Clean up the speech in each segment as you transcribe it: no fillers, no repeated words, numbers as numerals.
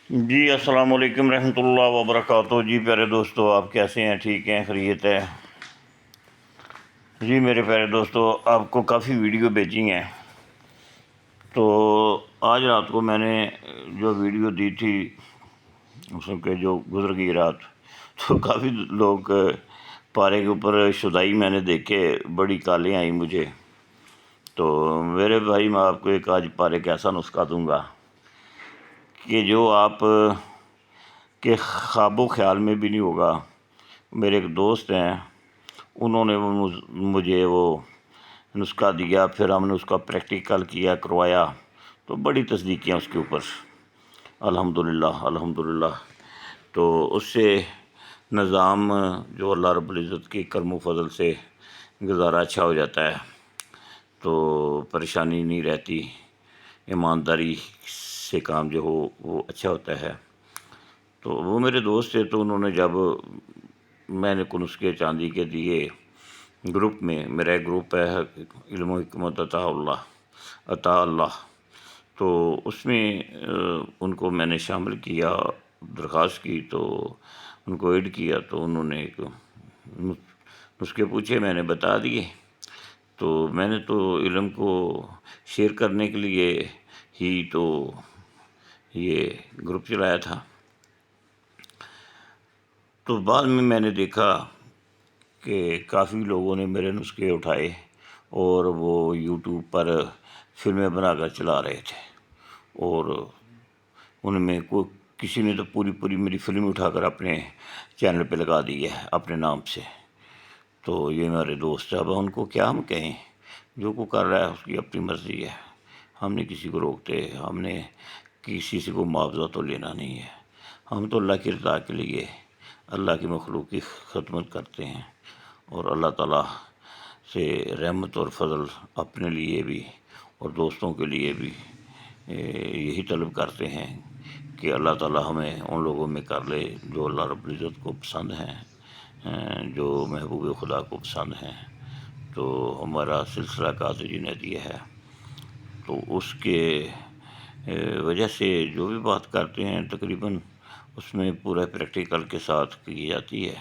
جی السلام علیکم رحمۃ اللہ وبرکاتہ۔ جی پیارے دوستو، آپ کیسے ہیں؟ ٹھیک ہیں؟ خیریت ہے؟ جی میرے پیارے دوستو، آپ کو کافی ویڈیو بھیجی ہیں، تو آج رات کو میں نے جو ویڈیو دی تھی اس کے جو گزر گئی رات، تو کافی لوگ پارے کے اوپر شدائی میں نے دیکھے، بڑی کالیں آئیں مجھے۔ تو میرے بھائی، میں آپ کو ایک آج پارے کا ایسا نسخہ دوں گا کہ جو آپ کے خواب و خیال میں بھی نہیں ہوگا۔ میرے ایک دوست ہیں، انہوں نے مجھے وہ نسخہ دیا، پھر ہم نے اس کا پریکٹیکل کیا، کروایا، تو بڑی تصدیقیاں اس کے اوپر، الحمدللہ الحمدللہ۔ تو اس سے نظام جو اللہ رب العزت کے کرم و فضل سے گزارا اچھا ہو جاتا ہے، تو پریشانی نہیں رہتی، ایمانداری سے کام جو ہو وہ اچھا ہوتا ہے۔ تو وہ میرے دوست تھے، تو انہوں نے جب میں نے نسخے چاندی کے دیے گروپ میں، میرا ایک گروپ ہے علم و حکمت عطا اللہ، تو اس میں ان کو میں نے شامل کیا، درخواست کی، تو ان کو ایڈ کیا، تو انہوں نے ایک نسخے پوچھے، میں نے بتا دیے۔ تو میں نے تو علم کو شیئر کرنے کے لیے ہی تو یہ گروپ چلایا تھا۔ تو بعد میں نے دیکھا کہ کافی لوگوں نے میرے نسخے اٹھائے اور وہ یوٹیوب پر فلمیں بنا کر چلا رہے تھے، اور ان میں کسی نے تو پوری میری فلم اٹھا کر اپنے چینل پہ لگا دی ہے اپنے نام سے۔ تو یہ میرے دوست ہے، اب ان کو کیا ہم کہیں، جو کو کر رہا ہے اس کی اپنی مرضی ہے، ہم نے کسی کو روکتے، ہم نے کسی سے کو معاوضہ تو لینا نہیں ہے، ہم تو اللہ کی رضا کے لیے اللہ کی مخلوق کی خدمت کرتے ہیں، اور اللہ تعالیٰ سے رحمت اور فضل اپنے لیے بھی اور دوستوں کے لیے بھی یہی طلب کرتے ہیں کہ اللہ تعالیٰ ہمیں ان لوگوں میں کر لے جو اللہ رب العزت کو پسند ہیں، جو محبوب خدا کو پسند ہیں۔ تو ہمارا سلسلہ قادری ندیہ ہے، تو اس کے وجہ سے جو بھی بات کرتے ہیں تقریباً اس میں پورا پریکٹیکل کے ساتھ کی جاتی ہے،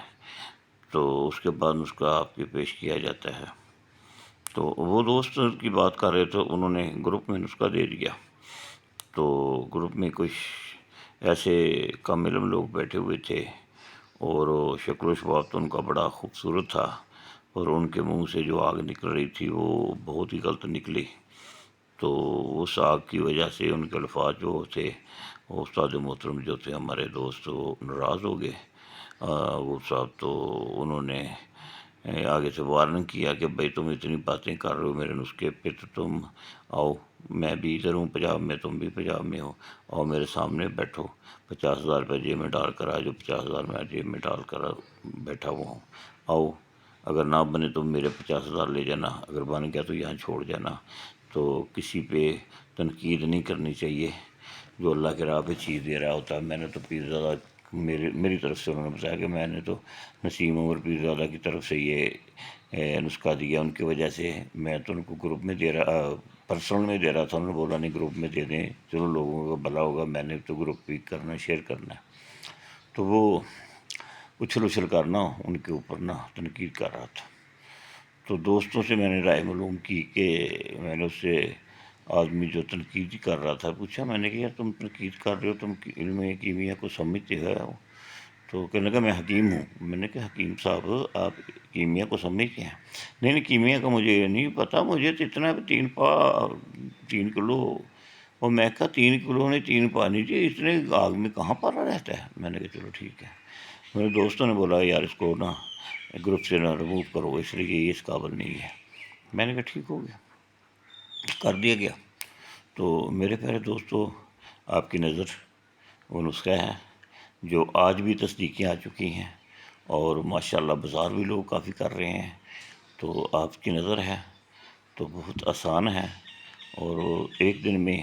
تو اس کے بعد نسخہ آپ کے پیش کیا جاتا ہے۔ تو وہ دوست کی بات کر رہے تھے، انہوں نے گروپ میں نسخہ دے دیا، تو گروپ میں کچھ ایسے کم علم لوگ بیٹھے ہوئے تھے، اور شکل و شباب تو ان کا بڑا خوبصورت تھا، اور ان کے منہ سے جو آگ نکل رہی تھی وہ بہت ہی غلط نکلی۔ تو اس آگ کی وجہ سے ان کے الفاظ جو تھے، وہ استاد محترم جو تھے ہمارے دوست، وہ ناراض ہو گئے۔ وہ صاحب تو انہوں نے آگے سے وارننگ کیا کہ بھائی تم اتنی باتیں کر رہے ہو میرے نسخے پہ، تو تم آؤ، میں بھی ادھر ہوں پنجاب میں، تم بھی پنجاب میں ہو، اور میرے سامنے بیٹھو، 50,000 روپے جیب میں ڈال کر آجو، 50,000 میں جیب میں ڈال کر بیٹھا ہوا ہوں، آؤ، اگر نہ بنے تو میرے 50,000 لے جانا، اگر بن گیا تو یہاں چھوڑ جانا۔ تو کسی پہ تنقید نہیں کرنی چاہیے، جو اللہ کے راہ پہ چیز دے رہا ہوتا ہے۔ میں نے تو پیر زادہ میری طرف سے انہوں نے بتایا کہ میں نے تو نسیم عمر پیر زادہ کی طرف سے یہ نسخہ دیا، ان کی وجہ سے میں تو ان کو گروپ میں دے رہا، پرسنل میں دے رہا تھا، انہوں نے بولا نہیں گروپ میں دے دیں، چلو لوگوں کا بھلا ہوگا، میں نے تو گروپ بھی کرنا، شیئر کرنا ہے۔ تو وہ اچھل کرنا ان کے اوپر نہ تنقید کر رہا تھا۔ تو دوستوں سے میں نے رائے معلوم کی کہ میں نے اس سے آدمی جو تنقید کر رہا تھا پوچھا، میں نے کہ یار تم تنقید کر رہے ہو، تم علم کیمیا کو سمجھتے ہو؟ تو کہنے لگا میں حکیم ہوں۔ میں نے کہا حکیم صاحب آپ کیمیا کو سمجھتے ہیں؟ نہیں کیمیا کا مجھے نہیں پتہ، مجھے تو اتنا 3 کلو، اور میں کہا 3 کلو نے 3 پا نیچے اتنے آگ میں کہاں پارا رہتا ہے؟ میں نے کہا چلو ٹھیک ہے۔ میرے دوستوں نے بولا یار اس کو نا گروپ سے نہ ریموو کرو، اس لیے یہ اس قابل نہیں ہے۔ میں نے کہا ٹھیک ہو گیا، کر دیا گیا۔ تو میرے پیارے دوستو، آپ کی نظر وہ نسخہ ہے جو آج بھی تصدیقیں آ چکی ہیں، اور ماشاءاللہ بازار بھی لوگ کافی کر رہے ہیں، تو آپ کی نظر ہے تو بہت آسان ہے، اور ایک دن میں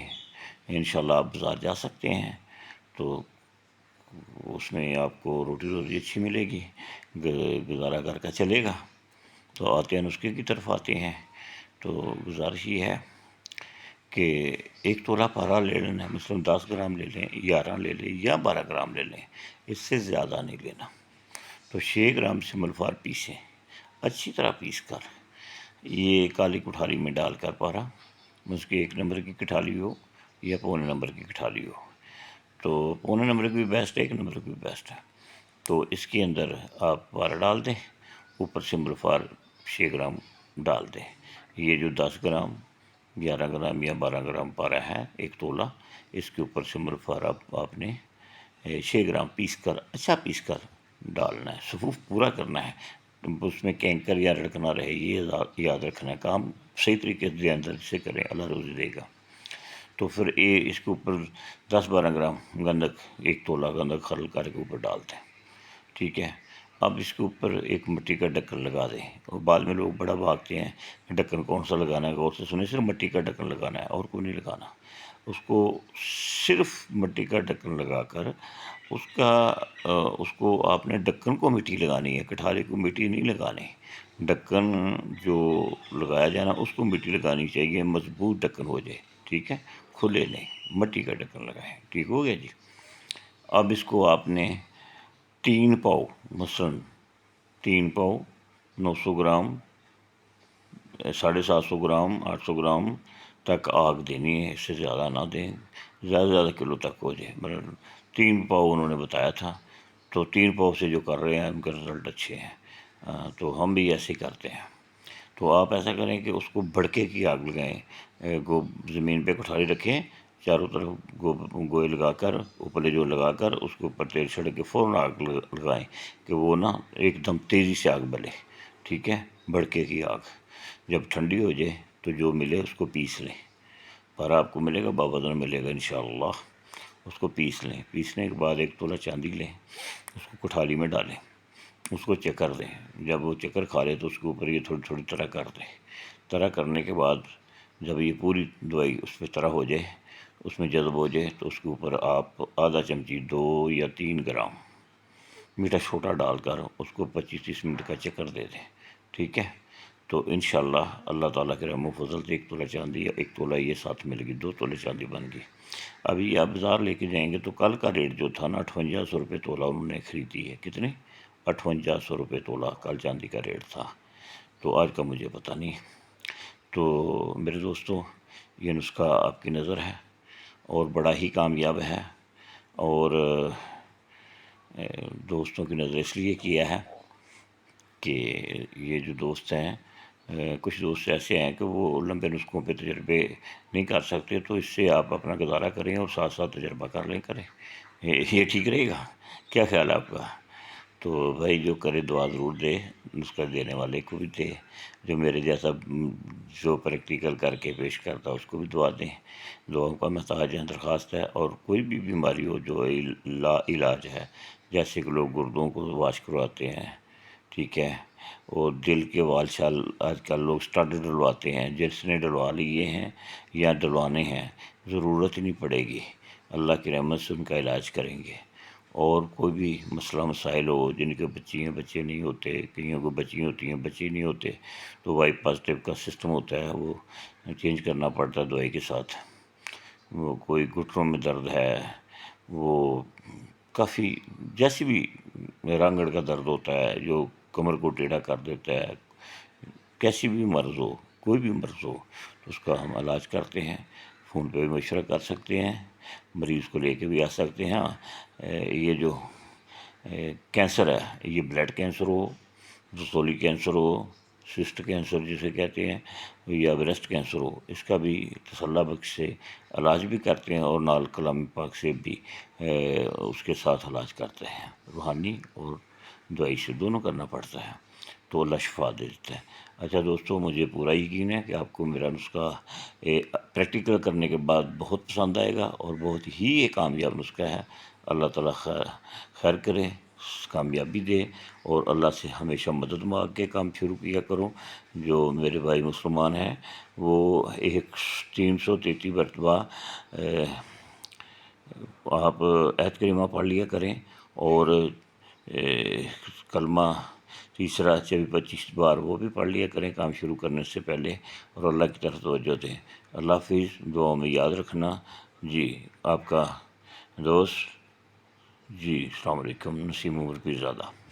انشاءاللہ آپ بازار جا سکتے ہیں، تو اس میں آپ کو روٹی اچھی ملے گی، گزارا گھر کا چلے گا۔ تو آتے ہیں نسخے کی طرف آتے ہیں، تو گزارش یہ ہے کہ 1 تولہ پارا لے لینا ہے، مثلاً 10 گرام لے لیں، 11 لے لیں یا 12 گرام لے لیں، اس سے زیادہ نہیں لینا۔ تو 6 گرام سمل فار پیسیں، اچھی طرح پیس کر یہ کالی کٹھاری میں ڈال کر پارا، اس کی 1 نمبر کی کٹھالی ہو یا پونے نمبر کی کٹھالی ہو، تو پونے نمبر کی بھی بیسٹ ہے، 1 نمبر کی بھی بیسٹ ہے۔ تو اس کے اندر آپ پارا ڈال دیں، اوپر سمل فار 6 گرام ڈال دیں۔ یہ جو 10 گرام 11 گرام یا 12 گرام پارا ہے 1 تولہ، اس کے اوپر سمل فار آپ نے 6 گرام پیس کر، اچھا پیس کر ڈالنا ہے، صفوف پورا کرنا ہے، اس میں کینکر یا رڑک نہ رہے، یہ یاد رکھنا ہے۔ کام صحیح طریقے سے اندر سے کریں، اللہ روزی دے گا۔ تو پھر اس کے اوپر 10-12 گرام گندک، 1 تولہ گندک خرل کر کے اوپر ڈالتے ہیں، ٹھیک ہے۔ اب اس کے اوپر ایک مٹی کا ڈھکن لگا دیں، اور بعد میں لوگ بڑا بھاگتے ہیں ڈھکن کون سا لگانا ہے، غور سے سنیں، صرف مٹی کا ڈھکن لگانا ہے اور کوئی نہیں لگانا۔ اس کو صرف مٹی کا ڈھکن لگا کر اس کو آپ نے ڈھکن کو مٹی لگانی ہے، کٹھاری کو مٹی نہیں لگانی۔ ڈھکن جو لگایا جانا اس کو مٹی لگانی چاہیے، مضبوط ڈھکن ہو جائے، ٹھیک ہے، کھلے نہیں، مٹی کا ڈھکن لگائیں، ٹھیک ہو گیا جی۔ اب اس کو آپ نے 3 پاؤ، مثلاً 3 پاؤ 900 گرام 750 گرام 800 گرام تک آگ دینی ہے، اس سے زیادہ نہ دیں، زیادہ زیادہ کلو تک ہو جائے۔ مطلب 3 پاؤ انہوں نے بتایا تھا، تو 3 پاؤ سے جو کر رہے ہیں ان کے رزلٹ اچھے ہیں، تو ہم بھی ایسے ہی کرتے ہیں۔ تو آپ ایسا کریں کہ اس کو بھڑکے کی آگ لگائیں، زمین پہ کٹھاری رکھیں، چاروں طرف گوئے لگا کر، اوپر جو لگا کر اس کے اوپر تیل چھڑک کے فوراً آگ لگائیں کہ وہ نا ایک دم تیزی سے آگ بلے، ٹھیک ہے، بھڑکے کی آگ۔ جب ٹھنڈی ہو جائے تو جو ملے اس کو پیس لیں، پر آپ کو ملے گا باوزن ملے گا انشاءاللہ، اس کو پیس لیں۔ پیسنے کے بعد 1 تولہ چاندی لیں، اس کو کٹھاری میں ڈالیں، اس کو چکر دیں، جب وہ چکر کھا لے تو اس کے اوپر یہ تھوڑی تھوڑی طرح کر دیں۔ طرح کرنے کے بعد جب یہ پوری دوائی اس پہ طرح ہو جائے، اس میں جذب ہو جائے، تو اس کے اوپر آپ آدھا چمچی 2 یا 3 گرام میٹھا چھوٹا ڈال کر اس کو 25-30 منٹ کا چکر دے دیں، ٹھیک ہے۔ تو انشاءاللہ اللہ تعالیٰ کے رحم و فضل سے 1 تولہ چاندی یا 1 تولہ یہ ساتھ ملے گی، 2 تولے چاندی بن گئی۔ ابھی آپ بازار لے کے جائیں گے تو کل کا ریٹ جو تھا نا 5800 روپے تولہ انہوں نے خریدی ہے، کتنے؟ 5800 روپے تولہ کل چاندی کا ریٹ تھا، تو آج کا مجھے پتہ نہیں۔ تو میرے دوستوں، یہ نسخہ آپ کی نظر ہے اور بڑا ہی کامیاب ہے، اور دوستوں کی نظر اس لیے کیا ہے کہ یہ جو دوست ہیں، کچھ دوست ایسے ہیں کہ وہ لمبے نسخوں پہ تجربے نہیں کر سکتے، تو اس سے آپ اپنا گزارا کریں اور ساتھ ساتھ تجربہ کر لیں کریں، یہ ٹھیک رہے گا، کیا خیال ہے آپ کا؟ تو بھائی جو کرے دعا ضرور دے، نسخہ دینے والے کو بھی دے، جو میرے جیسا جو پریکٹیکل کر کے پیش کرتا اس کو بھی دعا دیں۔ دعاؤں کا محتاج ہے، درخواست ہے، اور کوئی بھی بیماری ہو جو لا علاج ہے، جیسے کہ لوگ گردوں کو واش کرواتے ہیں، ٹھیک ہے، اور دل کے وال شال آج کل لوگ سٹڈ ڈلواتے ہیں، جس نے ڈلوا لیے ہیں یا ڈلوانے ہیں، ضرورت ہی نہیں پڑے گی، اللہ کی رحمت سے ان کا علاج کریں گے۔ اور کوئی بھی مسئلہ مسائل ہو، جن کے بچے نہیں ہوتے، کئیوں کو بچی ہوتی ہیں بچے نہیں ہوتے، تو وائی پازیٹیو کا سسٹم ہوتا ہے، وہ چینج کرنا پڑتا ہے دوائی کے ساتھ۔ وہ کوئی گھٹنوں میں درد ہے، وہ کافی جیسی بھی رانگڑ کا درد ہوتا ہے جو کمر کو ٹیڑھا کر دیتا ہے، کیسی بھی مرض ہو، کوئی بھی مرض ہو، تو اس کا ہم علاج کرتے ہیں، فون پہ بھی مشورہ کر سکتے ہیں، مریض کو لے کے بھی آ سکتے ہیں۔ یہ جو کینسر ہے، یہ بلڈ کینسر ہو، رسولی کینسر ہو، سسٹ کینسر جسے کہتے ہیں، یا بریسٹ کینسر ہو، اس کا بھی تسلی بخش سے علاج بھی کرتے ہیں، اور نال کلام پاک سے بھی اس کے ساتھ علاج کرتے ہیں، روحانی اور دوائی سے دونوں کرنا پڑتا ہے، تو اللہ شفا دے دیتا ہے۔ اچھا دوستو، مجھے پورا یقین ہے کہ آپ کو میرا نسخہ پریکٹیکل کرنے کے بعد بہت پسند آئے گا، اور بہت ہی ایک کامیاب نسخہ ہے۔ اللہ تعالیٰ خیر کرے، کامیابی دے، اور اللہ سے ہمیشہ مدد مانگ کے کام شروع کیا کرو۔ جو میرے بھائی مسلمان ہیں وہ 333 مرتبہ آپ آیت کریمہ پڑھ لیا کریں، اور کلمہ تیسرا 24-25 بار وہ بھی پڑھ لیا کریں کام شروع کرنے سے پہلے، اور اللہ کی طرف توجہ دیں۔ اللہ حافظ، دعاؤں میں یاد رکھنا۔ جی آپ کا دوست، جی السلام علیکم، نسیم عمر پیرزادہ۔